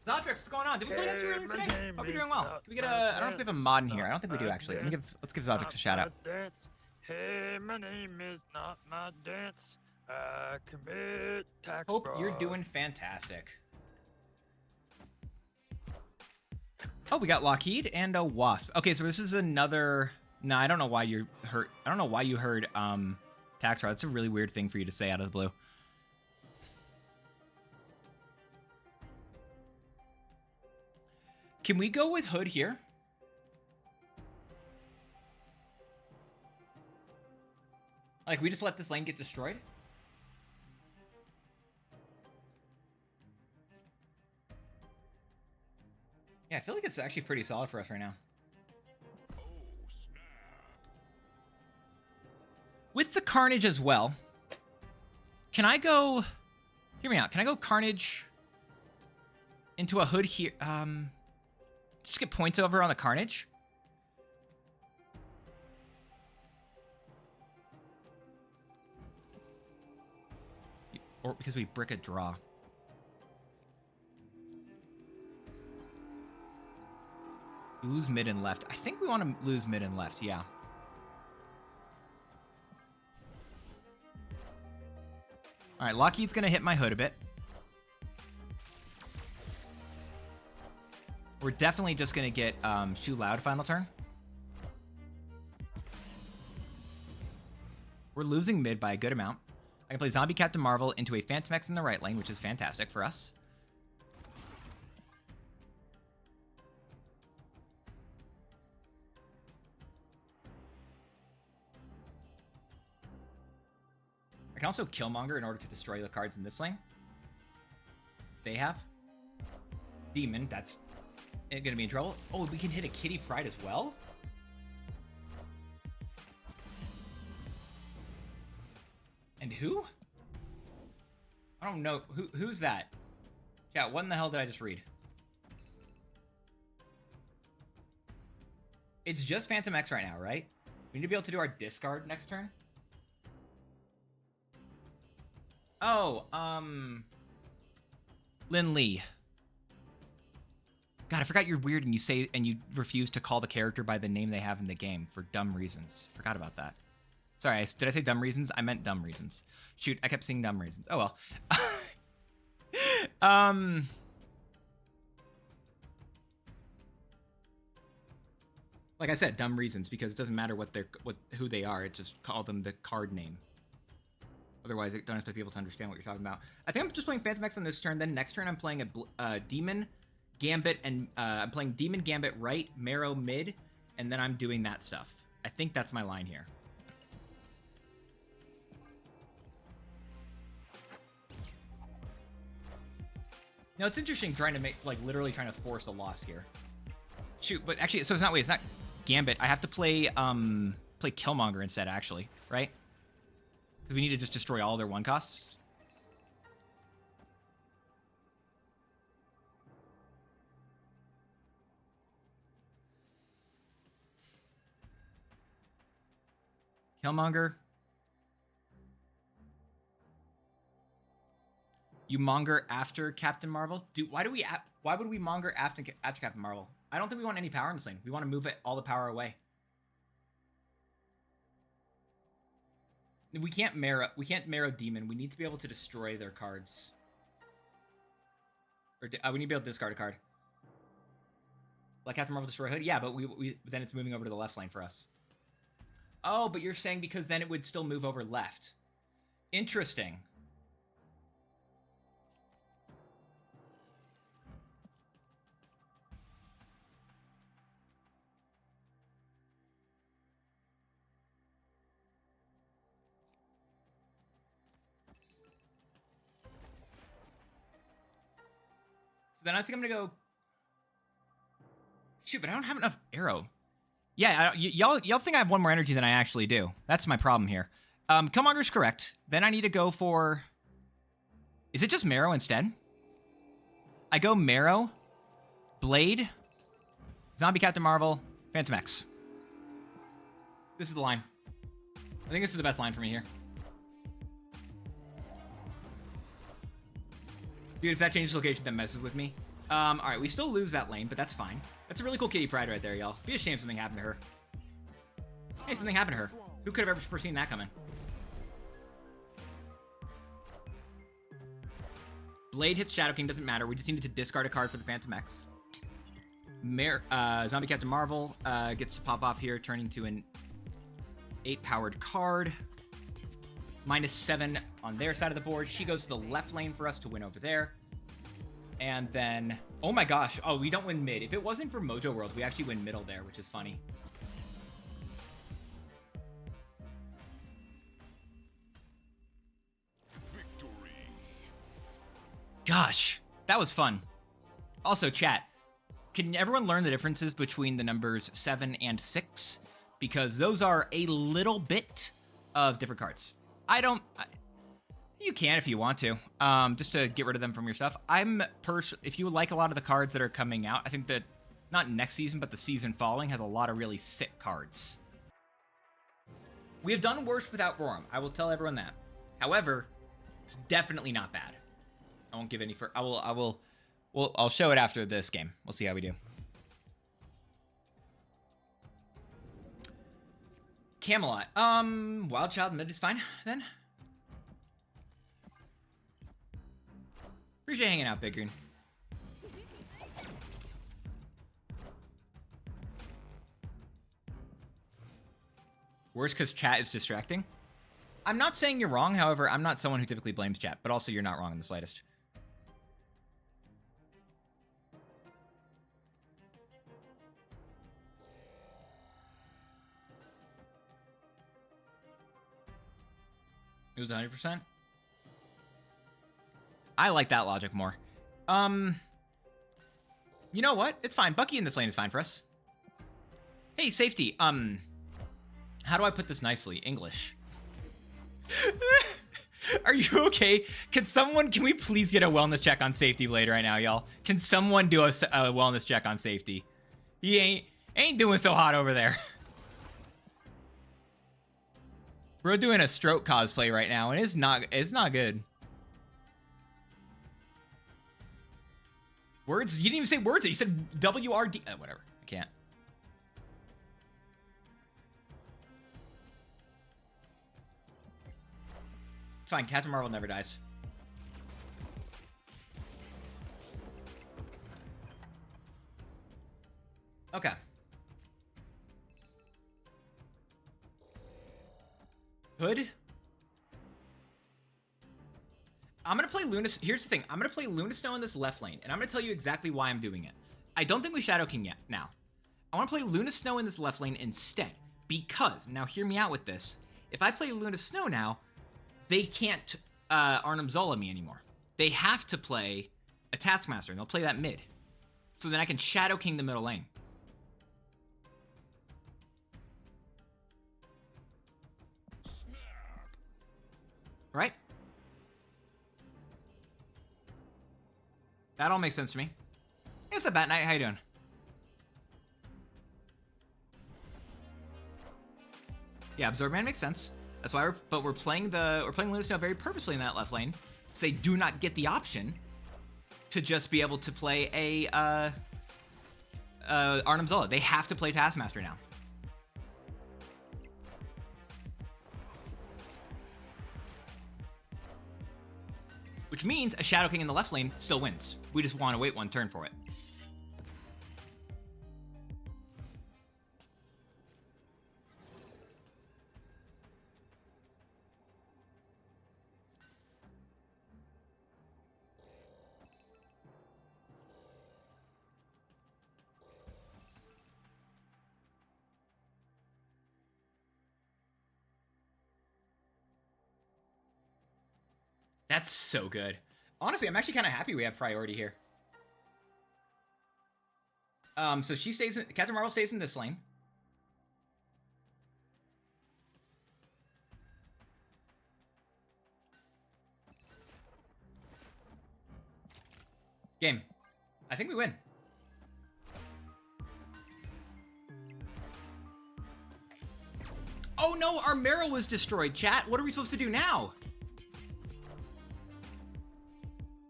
Zodrix, what's going on? Did we play this earlier today? Hope you're doing well. Can we get I don't know if we have a mod in here. I don't think we do actually. Let's give Zodrix a shout out. Hey, my name is not my dance. I commit tax Hope fraud. you're doing fantastic. Oh, we got Lockheed and a Wasp. Okay, so this is another. No, I don't know why you heard. I don't know why you heard tax fraud. It's a really weird thing for you to say out of the blue. Can we go with Hood here? Like, we just let this lane get destroyed? Yeah, I feel like it's actually pretty solid for us right now. Oh, snap. With the Carnage as well, can I go... Hear me out. Can I go Carnage into a Hood here? Just get points over on the Carnage? Or because we brick a draw. We lose mid and left. I think we want to lose mid and left, yeah. All right, Lockheed's going to hit my Hood a bit. We're definitely just going to get Shoe Loud final turn. We're losing mid by a good amount. I can play Zombie Captain Marvel into a Phantom X in the right lane, which is fantastic for us. I can also Killmonger in order to destroy the cards in this lane. They have. Demon, that's going to be in trouble. Oh, we can hit a Kitty Pride as well? And who? I don't know. Who's that? Yeah, what in the hell did I just read? It's just Phantom X right now, right? We need to be able to do our discard next turn. Oh, Lin Lee. God, I forgot you're weird and you refuse to call the character by the name they have in the game for dumb reasons. Forgot about that. Sorry, did I say dumb reasons? I meant dumb reasons. Shoot, I kept saying dumb reasons. Oh well. Like I said, dumb reasons because it doesn't matter who they are. It just call them the card name. Otherwise, it don't expect people to understand what you're talking about. I think I'm just playing Phantom X on this turn. Then next turn, I'm playing a Demon, Gambit, and I'm playing Demon, Gambit right, Marrow mid, and then I'm doing that stuff. I think that's my line here. No, it's interesting trying to make, like, literally trying to force a loss here. Shoot, but actually, so it's not Gambit. I have to play Killmonger instead, actually, right? Because we need to just destroy all their one costs. Killmonger. You monger after Captain Marvel? Why would we monger after Captain Marvel? I don't think we want any power in this lane. We want to move all the power away. We can't marrow Demon. We need to be able to destroy their cards. Or we need to be able to discard a card. Let Captain Marvel destroy Hood? Yeah, but then it's moving over to the left lane for us. Oh, but you're saying because then it would still move over left. Interesting. Then I think I'm gonna go. Shoot, but I don't have enough arrow. Yeah, y'all think I have one more energy than I actually do. That's my problem here. Killmonger's correct. Then I need to go for. Is it just Marrow instead? I go Marrow, Blade, Zombie Captain Marvel, Phantom X. This is the line. I think this is the best line for me here. Dude, if that changes location, that messes with me. All right, we still lose that lane, but that's fine. That's a really cool kitty pride right there, y'all. Be a shame something happened to her. Hey, something happened to her. Who could have ever foreseen that coming? Blade hits Shadow King, doesn't matter. We just needed to discard a card for the Phantom X. Zombie Captain Marvel gets to pop off here, turning to an 8-powered card. -7 on their side of the board. She goes to the left lane for us to win over there. And then, oh my gosh. Oh, we don't win mid. If it wasn't for Mojo World, we actually win middle there, which is funny. Victory. Gosh, that was fun. Also, chat, can everyone learn the differences between the numbers 7 and 6? Because those are a little bit of different cards. You can if you want to, just to get rid of them from your stuff. If you like a lot of the cards that are coming out, I think that not next season, but the season following has a lot of really sick cards. We have done worse without Roram. I will tell everyone that. However, it's definitely not bad. I won't give any for. I'll show it after this game. We'll see how we do. Camelot. Wild Child mid is fine then. Appreciate hanging out, Big Green. Worse because chat is distracting. I'm not saying you're wrong, however, I'm not someone who typically blames chat, but also you're not wrong in the slightest. It was 100%. I like that logic more. You know what? It's fine. Bucky in this lane is fine for us. Hey, safety. How do I put this nicely? English. Are you okay? Can we please get a wellness check on Safety Blade right now, y'all? Can someone do a wellness check on Safety? He ain't doing so hot over there. We're doing a stroke cosplay right now, and it's not good. Words? You didn't even say words. You said WRD. Whatever. I can't. It's fine. Captain Marvel never dies. Okay. Hood. I'm going to play Luna. Here's the thing. I'm going to play Luna Snow in this left lane, and I'm going to tell you exactly why I'm doing it. I don't think we Shadow King yet now. I want to play Luna Snow in this left lane instead, because, now hear me out with this, if I play Luna Snow now, they can't Arnim Zola me anymore. They have to play a Taskmaster, and they'll play that mid. So then I can Shadow King the middle lane. Right? That all makes sense to me. Hey, what's up, Bat Knight? How you doing? Yeah, Absorb Man makes sense. That's why we're playing Luna Snow very purposely in that left lane, so they do not get the option to just be able to play a Arnim Zola. They have to play Taskmaster now. Which means a Shadow King in the left lane still wins. We just want to wait one turn for it. That's so good. Honestly, I'm actually kind of happy we have priority here. So she stays in, Captain Marvel stays in this lane. Game. I think we win. Oh no, our Marrow was destroyed, chat. What are we supposed to do now?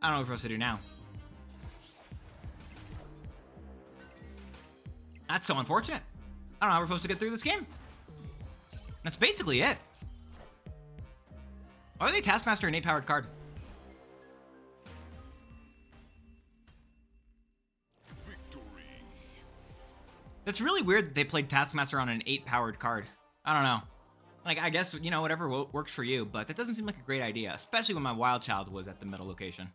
I don't know what we're supposed to do now. That's so unfortunate. I don't know how we're supposed to get through this game. That's basically it. Why are they Taskmaster an 8-powered card? Victory. That's really weird that they played Taskmaster on an 8-powered card. I don't know. Like, I guess, you know, whatever works for you, but that doesn't seem like a great idea, especially when my Wild Child was at the middle location.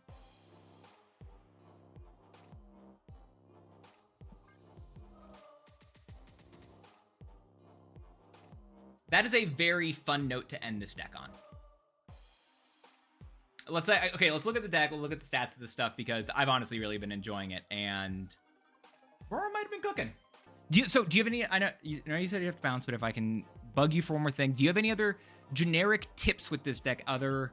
That is a very fun note to end this deck on. Let's look at the deck. We'll look at the stats of this stuff because I've honestly really been enjoying it, and Aurora might have been cooking. Do you have any? I know you said you have to bounce, but if I can bug you for one more thing, do you have any other generic tips with this deck? Other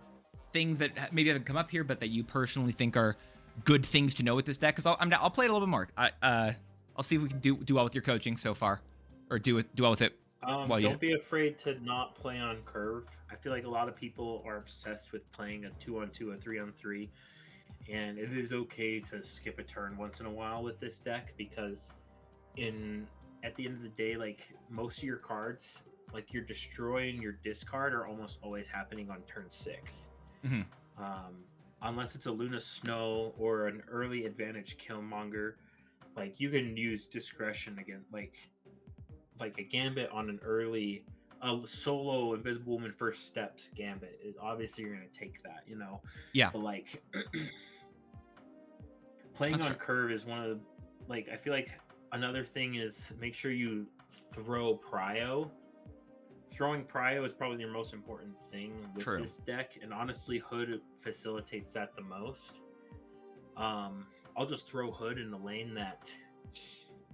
things that maybe haven't come up here, but that you personally think are good things to know with this deck? Because I'll play it a little bit more. I'll see if we can do well with your coaching so far, or do well with it. Don't be afraid to not play on curve. I feel like a lot of people are obsessed with playing a 2-on-2, a 3-on-3, and it is okay to skip a turn once in a while with this deck because at the end of the day, like most of your cards, like your destroy and your discard are almost always happening on turn 6. Mm-hmm. Unless it's a Luna Snow or an early advantage Killmonger, like you can use discretion again, like a Gambit on an early solo Invisible Woman first steps Gambit. Obviously, you're going to take that, you know? Yeah. But, like, playing on curve is one of the, like, I feel like another thing is make sure you throw Prio. Throwing Prio is probably your most important thing with this deck, and honestly, Hood facilitates that the most. I'll just throw Hood in the lane that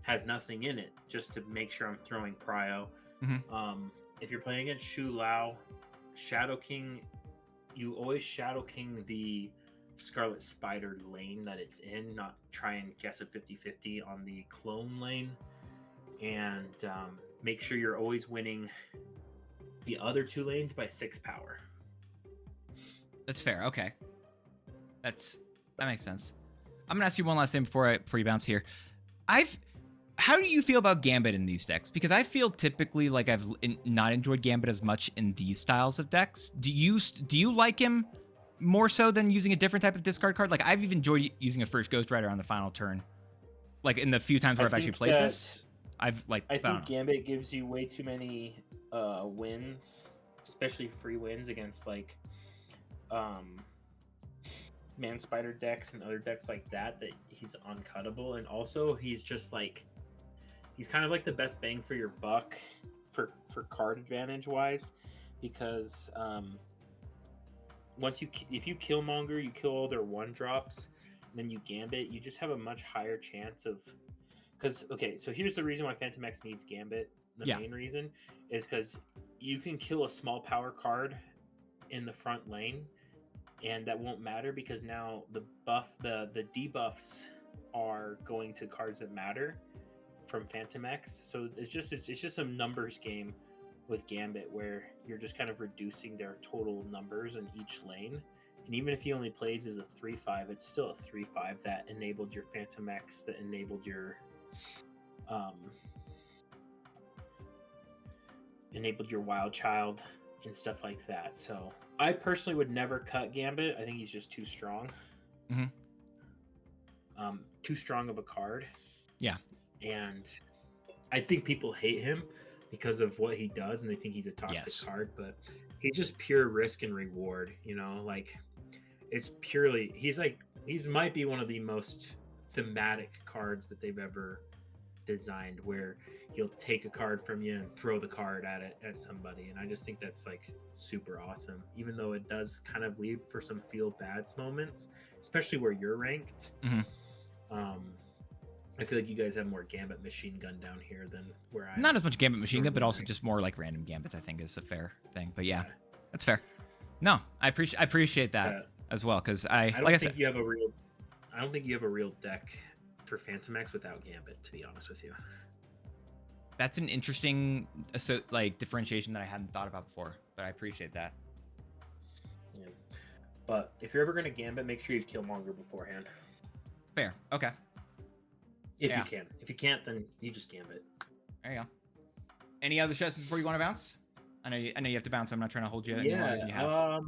has nothing in it just to make sure I'm throwing Prio. Mm-hmm. If you're playing against Shu Lao, Shadow King, you always Shadow King the Scarlet Spider lane that it's in, not try and guess a 50-50 on the clone lane, and make sure you're always winning the other 2 lanes by 6 power. That's fair. Okay. That makes sense. I'm gonna ask you one last thing before you bounce here. How do you feel about Gambit in these decks? Because I feel typically like I've not enjoyed Gambit as much in these styles of decks. Do you like him more so than using a different type of discard card? Like I've even enjoyed using a first Ghost Rider on the final turn. Like in the few times where I've actually played this, I think Gambit gives you way too many wins, especially free wins against like Man Spider decks and other decks like that he's uncuttable, and also he's just like he's kind of like the best bang for your buck for card advantage wise, because if you Killmonger, you kill all their 1-drops, and then you Gambit, you just have a much higher chance of, so here's the reason why Phantom X needs Gambit. The main reason is because you can kill a small power card in the front lane, and that won't matter because now the debuffs are going to cards that matter from Phantom X. So it's just a numbers game with Gambit, where you're just kind of reducing their total numbers in each lane. And even if he only plays as a 3/5, it's still a 3/5 that enabled your Phantom X, that enabled your Wild Child and stuff like that. So I personally would never cut Gambit. I think he's just too strong. Mhm. Too strong of a card. Yeah. And I think people hate him because of what he does, and they think he's a toxic Yes. card, but he's just pure risk and reward, you know? Like, it's purely, he's might be one of the most thematic cards that they've ever designed, where he'll take a card from you and throw the card at somebody. And I just think that's like super awesome, even though it does kind of lead for some feel bad moments, especially where you're ranked. Mhm. I feel like you guys have more Gambit machine gun down here than where I Not as much Gambit machine gun, but also just more like random Gambits, I think is a fair thing. But yeah, that's fair. No, I appreciate that as well, because I don't think you have a real deck for Phantom X without Gambit, to be honest with you. That's an interesting differentiation that I hadn't thought about before, but I appreciate that. Yeah. But if you're ever going to Gambit, make sure you kill Killmonger beforehand. Fair. Okay. If you can. If you can't, then you just Gambit. There you go. Any other suggestions before you want to bounce? I know you have to bounce. I'm not trying to hold you any longer than you have.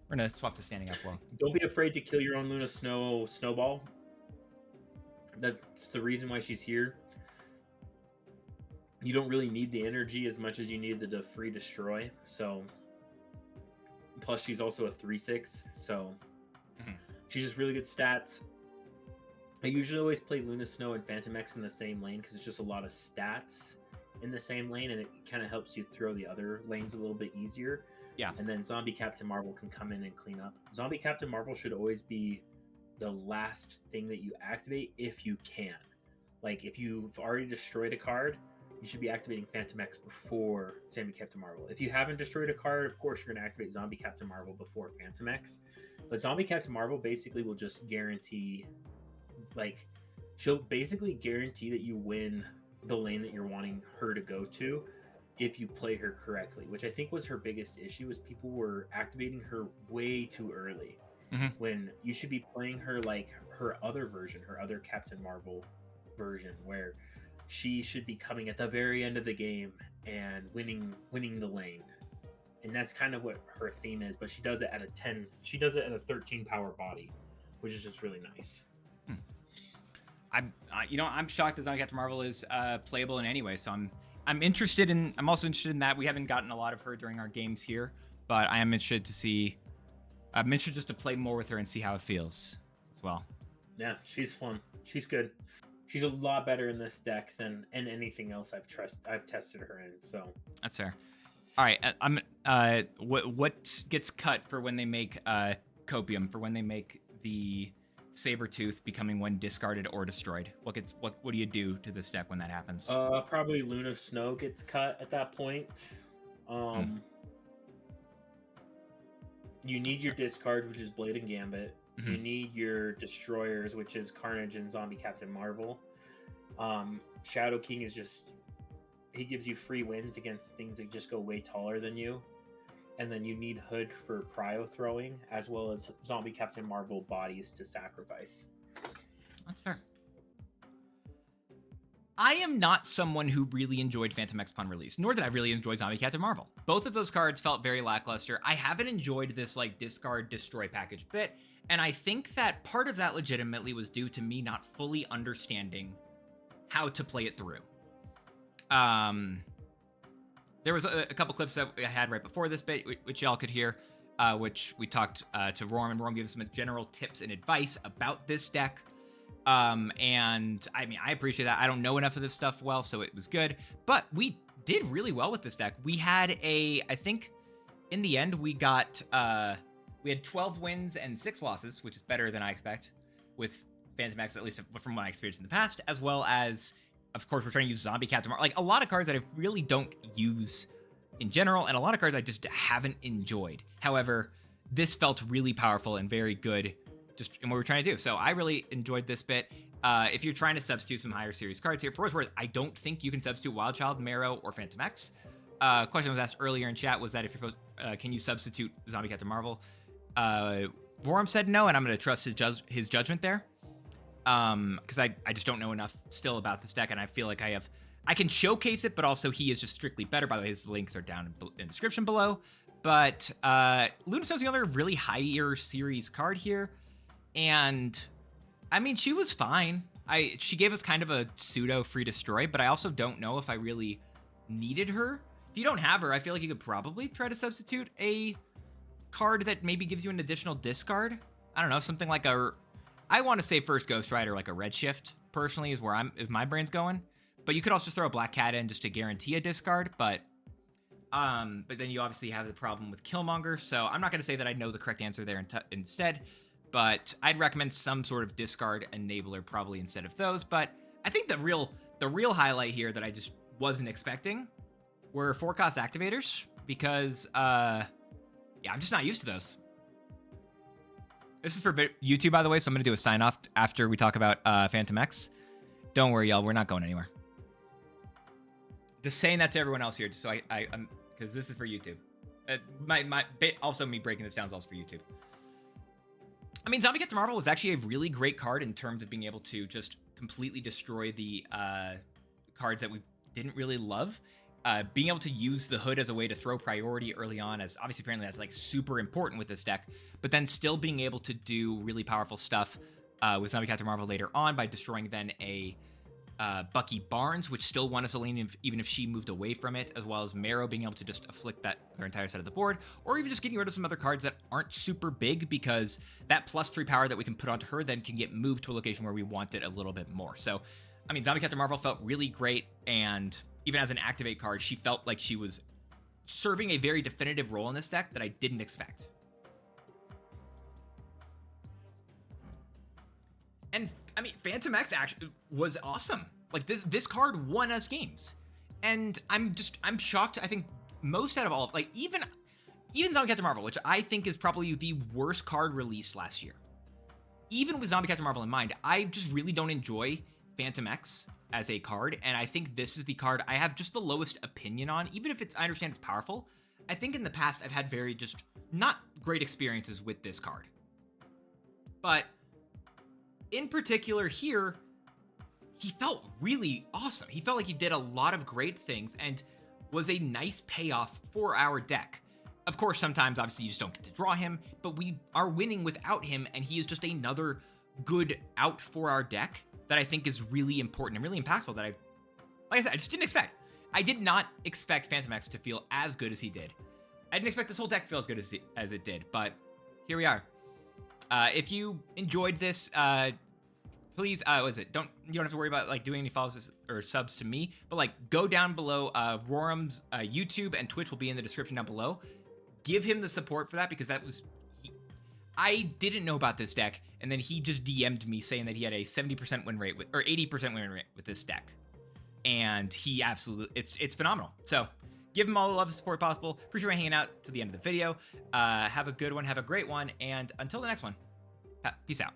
We're gonna swap to standing up. Well, don't be afraid to kill your own Luna Snowball. That's the reason why she's here. You don't really need the energy as much as you need the free destroy. So, plus she's also a 3/6, so she's just really good stats. I usually always play Luna Snow and Phantom X in the same lane because it's just a lot of stats in the same lane, and it kind of helps you throw the other lanes a little bit easier. Yeah. And then Zombie Captain Marvel can come in and clean up. Zombie Captain Marvel should always be the last thing that you activate if you can. Like, if you've already destroyed a card, you should be activating Phantom X before Zombie Captain Marvel. If you haven't destroyed a card, of course you're going to activate Zombie Captain Marvel before Phantom X. But Zombie Captain Marvel basically will just guarantee, like, she'll basically guarantee that you win the lane that you're wanting her to go to if you play her correctly, which I think was her biggest issue, is people were activating her way too early. When you should be playing her like her other version, her other Captain Marvel version, where she should be coming at the very end of the game and winning the lane. And that's kind of what her theme is, but she does it at a 10. She does it at a 13 power body, which is just really nice. I'm shocked that Zombie Captain Marvel is playable in any way. So I'm also interested in that. We haven't gotten a lot of her during our games here, but I am interested to see. I'm interested just to play more with her and see how it feels as well. Yeah, she's fun. She's good. She's a lot better in this deck than in anything else I've tested her in. So that's fair. All right, what gets cut for when they make Copium, for when they make the Sabertooth becoming when discarded or destroyed? What do you do to this deck when that happens? Probably Luna Snow gets cut at that point. You need your discards, which is Blade and Gambit. You need your destroyers, which is Carnage and Zombie Captain Marvel. Shadow King is just, he gives you free wins against things that just go way taller than you. And then you need Hood for prio throwing, as well as Zombie Captain Marvel bodies to sacrifice. That's fair. I am not someone who really enjoyed Phantom X upon release, nor did I really enjoy Zombie Captain Marvel. Both of those cards felt very lackluster. I haven't enjoyed this like discard destroy package bit, and I think that part of that legitimately was due to me not fully understanding how to play it through. There was a couple clips that I had right before this bit, which y'all could hear, which we talked to Rorm, and Rorm gave us some general tips and advice about this deck. And I mean, I appreciate that. I don't know enough of this stuff well, so it was good. But we did really well with this deck. We had I think in the end, we had 12 wins and 6 losses, which is better than I expect with Phantom X, at least from my experience in the past, as well as, of course, we're trying to use Zombie Captain Marvel. Like, a lot of cards that I really don't use in general, and a lot of cards I just haven't enjoyed. However, this felt really powerful and very good just in what we're trying to do. So I really enjoyed this bit. If you're trying to substitute some higher series cards here, for what it's worth, I don't think you can substitute Wild Child, Marrow, or Phantom X. Question was asked earlier in chat was that if you're supposed, can you substitute Zombie Captain Marvel? Roram said no, and I'm going to trust his judgment there. Because I just don't know enough still about this deck, and I feel like I can showcase it, but also he is just strictly better. By the way, his links are down in the description below. But Lunastone's the other really higher series card here, and I mean, she was fine. She gave us kind of a pseudo free destroy, but I also don't know if I really needed her. If you don't have her, I feel like you could probably try to substitute a card that maybe gives you an additional discard. I don't know, something like I want to say first Ghost Rider, like a Redshift, personally, is my brain's going. But you could also just throw a Black Cat in just to guarantee a discard, but then you obviously have the problem with Killmonger, so I'm not going to say that I know the correct answer there instead, but I'd recommend some sort of discard enabler probably instead of those. But I think the real highlight here that I just wasn't expecting were 4-cost activators, because yeah, I'm just not used to those. This is for YouTube, by the way, so I'm going to do a sign off after we talk about Phantom X. Don't worry, y'all, we're not going anywhere. Just saying that to everyone else here, just so I'm because this is for YouTube. Also me breaking this down is also for YouTube. I mean, Zombie Captain Marvel was actually a really great card in terms of being able to just completely destroy the cards that we didn't really love. Being able to use the hood as a way to throw priority early on, as obviously apparently that's like super important with this deck, but then still being able to do really powerful stuff with Zombie Captain Marvel later on by destroying then a Bucky Barnes, which still won us a lane even if she moved away from it, as well as Marrow being able to just afflict their entire side of the board, or even just getting rid of some other cards that aren't super big, because that +3 power that we can put onto her then can get moved to a location where we want it a little bit more. So, I mean, Zombie Captain Marvel felt really great, and even as an activate card, she felt like she was serving a very definitive role in this deck that I didn't expect. And I mean, Phantom X actually was awesome. Like this card won us games, and I'm shocked. I think most out of all, like even Zombie Captain Marvel, which I think is probably the worst card released last year. Even with Zombie Captain Marvel in mind, I just really don't enjoy Phantom X as a card, and I think this is the card I have just the lowest opinion on. Even if I understand it's powerful, I think in the past I've had very just not great experiences with this card. But in particular here, he felt really awesome. He felt like he did a lot of great things and was a nice payoff for our deck. Of course, sometimes obviously you just don't get to draw him, but we are winning without him, and he is just another good out for our deck that I think is really important and really impactful that like I said, I just didn't expect. I did not expect Phantom X to feel as good as he did. I didn't expect this whole deck to feel as good as it did, but here we are. If you enjoyed this, please, you don't have to worry about like doing any follows or subs to me, but like go down below. Roram's YouTube and Twitch will be in the description down below. Give him the support for that, because I didn't know about this deck, and then he just DM'd me saying that he had a 70% win rate or 80% win rate with this deck, and he absolutely, it's phenomenal. So give him all the love and support possible. Appreciate you hanging out to the end of the video. Have a good one, have a great one, and until the next one, peace out.